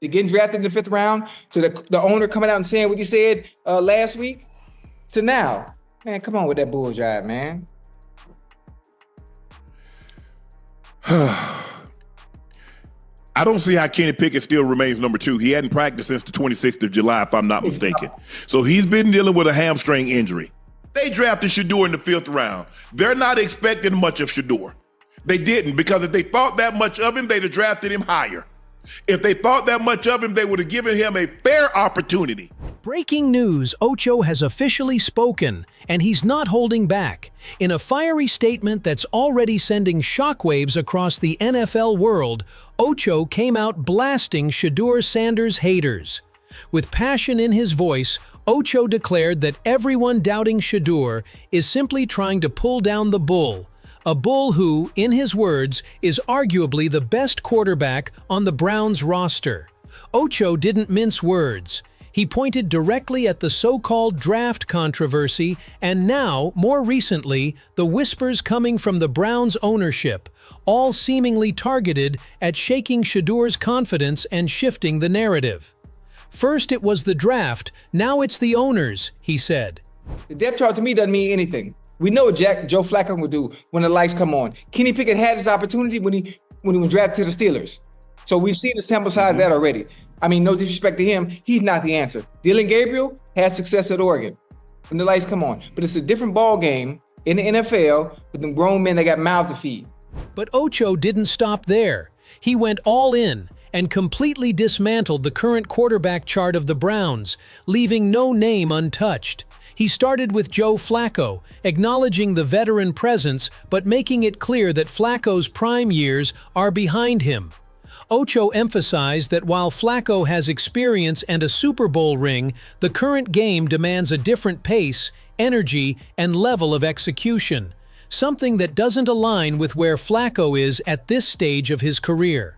to getting drafted in the 5th round, to the owner coming out and saying what he said last week, to now. Man, come on with that bullshit, man. I don't see how Kenny Pickett still remains number 2. He hadn't practiced since the 26th of July, if I'm not mistaken. So he's been dealing with a hamstring injury. They drafted Shadur in the 5th round. They're not expecting much of Shadur. They didn't, because if they thought that much of him, they'd have drafted him higher. If they thought that much of him, they would have given him a fair opportunity. Breaking news, Ocho has officially spoken, and he's not holding back. In a fiery statement that's already sending shockwaves across the NFL world, Ocho came out blasting Shadur Sanders' haters. With passion in his voice, Ocho declared that everyone doubting Shadur is simply trying to pull down the bull. A bull who, in his words, is arguably the best quarterback on the Browns roster. Ocho didn't mince words. He pointed directly at the so-called draft controversy and now, more recently, the whispers coming from the Browns ownership, all seemingly targeted at shaking Shadur's confidence and shifting the narrative. First it was the draft, now it's the owners, he said. The depth chart to me doesn't mean anything. We know what Joe Flacco will do when the lights come on. Kenny Pickett had his opportunity when he was drafted to the Steelers. So we've seen the sample size of that already. I mean, no disrespect to him, he's not the answer. Dillon Gabriel had success at Oregon when the lights come on. But it's a different ball game in the NFL with them grown men that got mouths to feed. But Ocho didn't stop there. He went all in and completely dismantled the current quarterback chart of the Browns, leaving no name untouched. He started with Joe Flacco, acknowledging the veteran presence but making it clear that Flacco's prime years are behind him. Ocho emphasized that while Flacco has experience and a Super Bowl ring, the current game demands a different pace, energy, and level of execution, something that doesn't align with where Flacco is at this stage of his career.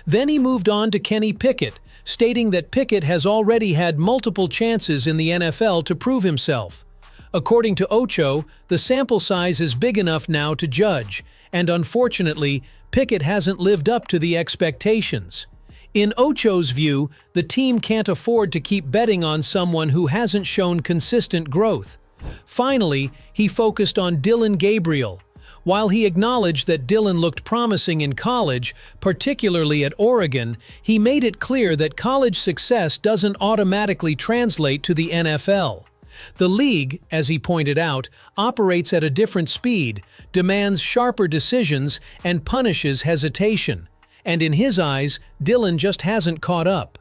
Then he moved on to Kenny Pickett, stating that Pickett has already had multiple chances in the NFL to prove himself. According to Ocho, the sample size is big enough now to judge, and unfortunately, Pickett hasn't lived up to the expectations. In Ocho's view, the team can't afford to keep betting on someone who hasn't shown consistent growth. Finally, he focused on Dillon Gabriel. While he acknowledged that Dillon looked promising in college, particularly at Oregon, he made it clear that college success doesn't automatically translate to the NFL. The league, as he pointed out, operates at a different speed, demands sharper decisions, and punishes hesitation. And in his eyes, Dillon just hasn't caught up.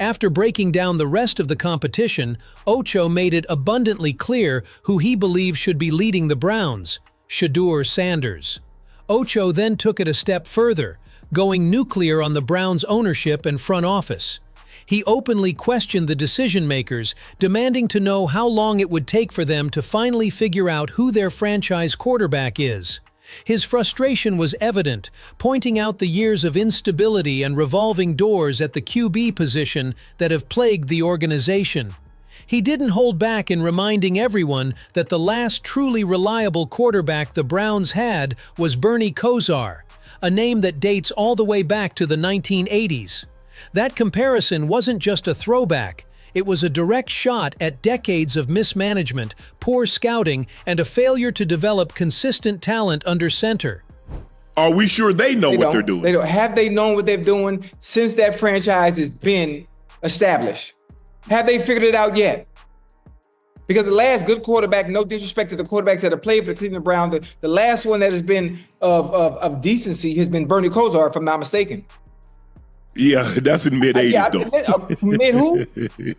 After breaking down the rest of the competition, Ocho made it abundantly clear who he believes should be leading the Browns: Shadur Sanders. Ocho then took it a step further, going nuclear on the Browns' ownership and front office. He openly questioned the decision-makers, demanding to know how long it would take for them to finally figure out who their franchise quarterback is. His frustration was evident, pointing out the years of instability and revolving doors at the QB position that have plagued the organization. He didn't hold back in reminding everyone that the last truly reliable quarterback the Browns had was Bernie Kosar, a name that dates all the way back to the 1980s. That comparison wasn't just a throwback, it was a direct shot at decades of mismanagement, poor scouting, and a failure to develop consistent talent under center. Are we sure they know what they're doing? They don't. Have they known what they're doing since that franchise has been established? Have they figured it out yet? Because the last good quarterback, no disrespect to the quarterbacks that have played for the Cleveland Browns, the last one that has been of decency has been Bernie Kosar, if I'm not mistaken. Yeah, that's in mid-80s, though. Mid who? Okay,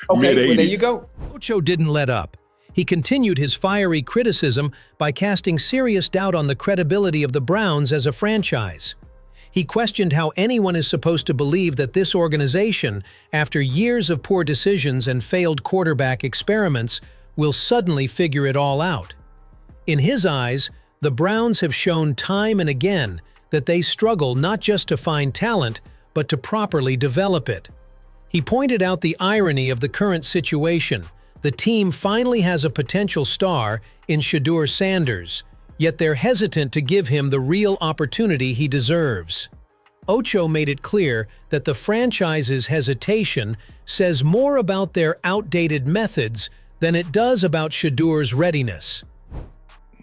well, there you go. Ocho didn't let up. He continued his fiery criticism by casting serious doubt on the credibility of the Browns as a franchise. He questioned how anyone is supposed to believe that this organization, after years of poor decisions and failed quarterback experiments, will suddenly figure it all out. In his eyes, the Browns have shown time and again that they struggle not just to find talent, but to properly develop it. He pointed out the irony of the current situation. The team finally has a potential star in Shadur Sanders, yet they're hesitant to give him the real opportunity he deserves. Ocho made it clear that the franchise's hesitation says more about their outdated methods than it does about Shedeur's readiness.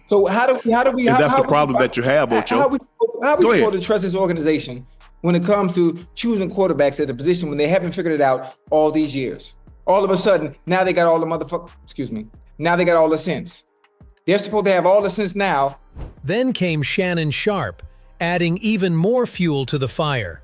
So how do we? And that's the problem that you have, Ocho. How are we supposed to trust this organization when it comes to choosing quarterbacks at the position when they haven't figured it out all these years? All of a sudden, now they got all the now they got all the sense. They're supposed to have all the sense now. Then came Shannon Sharpe, adding even more fuel to the fire.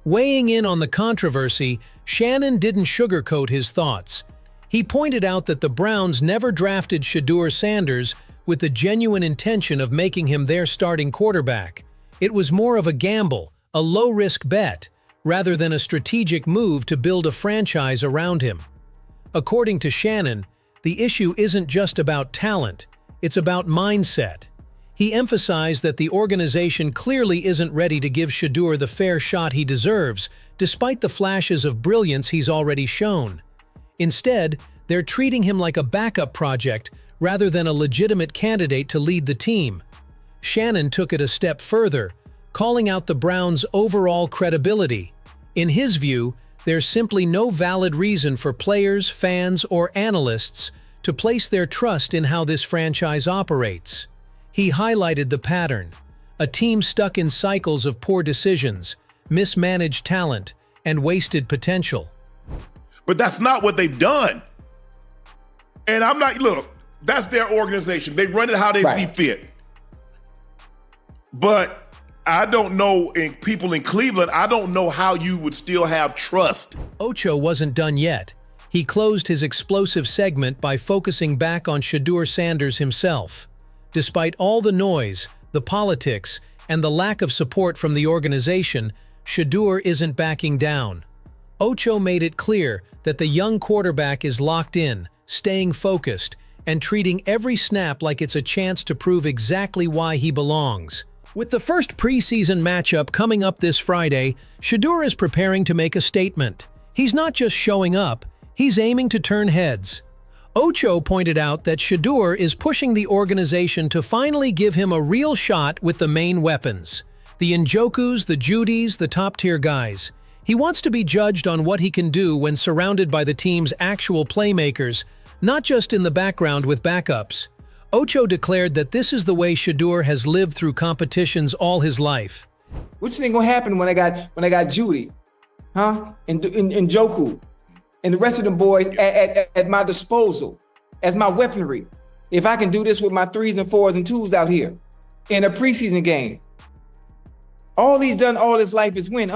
Weighing in on the controversy, Shannon didn't sugarcoat his thoughts. He pointed out that the Browns never drafted Shadur Sanders with the genuine intention of making him their starting quarterback. It was more of a gamble, a low-risk bet, rather than a strategic move to build a franchise around him. According to Shannon, the issue isn't just about talent, it's about mindset. He emphasized that the organization clearly isn't ready to give Shadur the fair shot he deserves, despite the flashes of brilliance he's already shown. Instead, they're treating him like a backup project rather than a legitimate candidate to lead the team. Shannon took it a step further, calling out the Browns' overall credibility. In his view, there's simply no valid reason for players, fans, or analysts to place their trust in how this franchise operates. He highlighted the pattern: a team stuck in cycles of poor decisions, mismanaged talent, and wasted potential. But that's not what they've done. And I'm not, look, that's their organization. They run it how they see fit. But I don't know, in people in Cleveland, I don't know how you would still have trust. Ocho wasn't done yet. He closed his explosive segment by focusing back on Shadur Sanders himself. Despite all the noise, the politics, and the lack of support from the organization, Shadur isn't backing down. Ocho made it clear that the young quarterback is locked in, staying focused, and treating every snap like it's a chance to prove exactly why he belongs. With the first preseason matchup coming up this Friday, Shadur is preparing to make a statement. He's not just showing up, he's aiming to turn heads. Ocho pointed out that Shadur is pushing the organization to finally give him a real shot with the main weapons. The Njokus, the Judys, the top-tier guys. He wants to be judged on what he can do when surrounded by the team's actual playmakers, not just in the background with backups. Ocho declared that this is the way Shadur has lived through competitions all his life. What you think gonna happen when I got Judy, and Njoku, and the rest of them boys at my disposal as my weaponry? If I can do this with my 3s and 4s and 2s out here in a preseason game, all he's done all his life is win,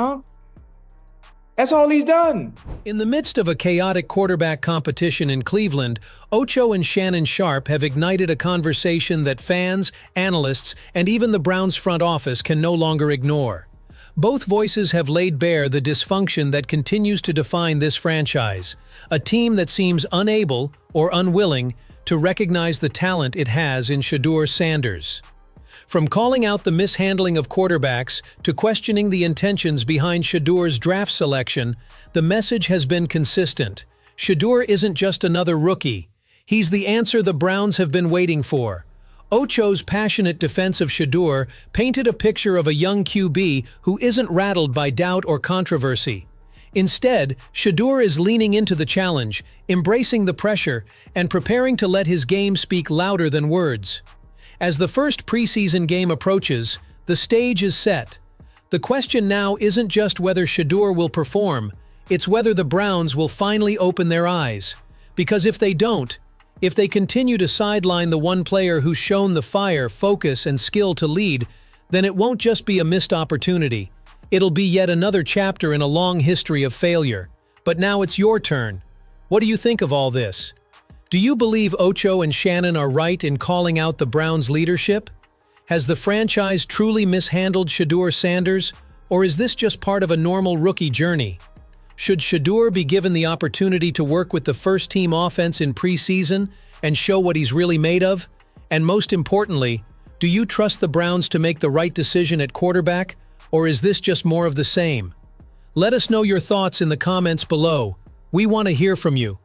That's all he's done. In the midst of a chaotic quarterback competition in Cleveland, Ocho and Shannon Sharpe have ignited a conversation that fans, analysts, and even the Browns front office can no longer ignore. Both voices have laid bare the dysfunction that continues to define this franchise, a team that seems unable or unwilling to recognize the talent it has in Shadur Sanders. From calling out the mishandling of quarterbacks to questioning the intentions behind Shadur's draft selection, the message has been consistent. Shadur isn't just another rookie. He's the answer the Browns have been waiting for. Ocho's passionate defense of Shadur painted a picture of a young QB who isn't rattled by doubt or controversy. Instead, Shadur is leaning into the challenge, embracing the pressure, and preparing to let his game speak louder than words. As the first preseason game approaches, the stage is set. The question now isn't just whether Shadur will perform, it's whether the Browns will finally open their eyes. Because if they don't, if they continue to sideline the one player who's shown the fire, focus, and skill to lead, then it won't just be a missed opportunity. It'll be yet another chapter in a long history of failure. But now it's your turn. What do you think of all this? Do you believe Ocho and Shannon are right in calling out the Browns' leadership? Has the franchise truly mishandled Shadur Sanders, or is this just part of a normal rookie journey? Should Shadur be given the opportunity to work with the first-team offense in preseason and show what he's really made of? And most importantly, do you trust the Browns to make the right decision at quarterback, or is this just more of the same? Let us know your thoughts in the comments below. We want to hear from you.